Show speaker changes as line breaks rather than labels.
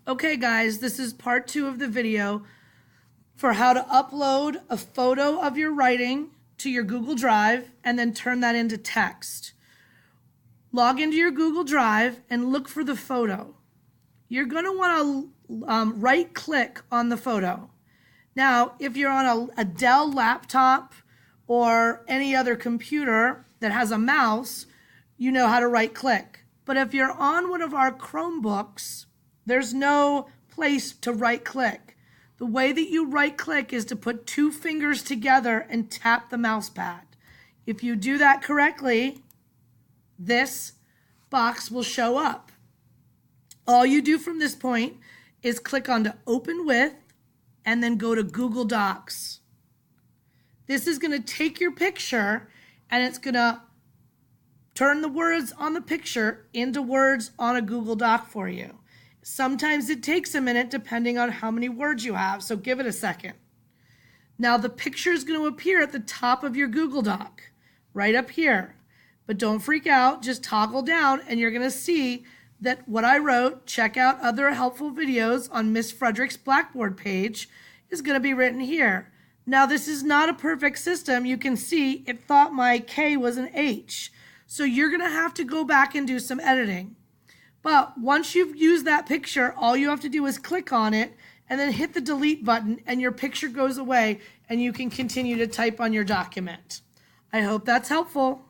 Okay guys, this is part 2 of the video for how to upload a photo of your writing to your Google Drive and then turn that into text. Log into your Google Drive and look for the photo. You're going to want to right click on the photo. Now, if you're on a Dell laptop or any other computer that has a mouse, you know how to right click. But if you're on one of our Chromebooks, there's no place to right click. The way that you right click is to put 2 fingers together and tap the mouse pad. If you do that correctly, this box will show up. All you do from this point is click on to open with and then go to Google Docs. This is going to take your picture and it's going to turn the words on the picture into words on a Google Doc for you. Sometimes it takes a minute depending on how many words you have, so give it a second. Now the picture is going to appear at the top of your Google Doc, right up here. But don't freak out, just toggle down and you're going to see that what I wrote, check out other helpful videos on Miss Frederick's Blackboard page, is going to be written here. Now this is not a perfect system. You can see it thought my K was an H. So you're going to have to go back and do some editing. But once you've used that picture, all you have to do is click on it and then hit the delete button and your picture goes away and you can continue to type on your document. I hope that's helpful.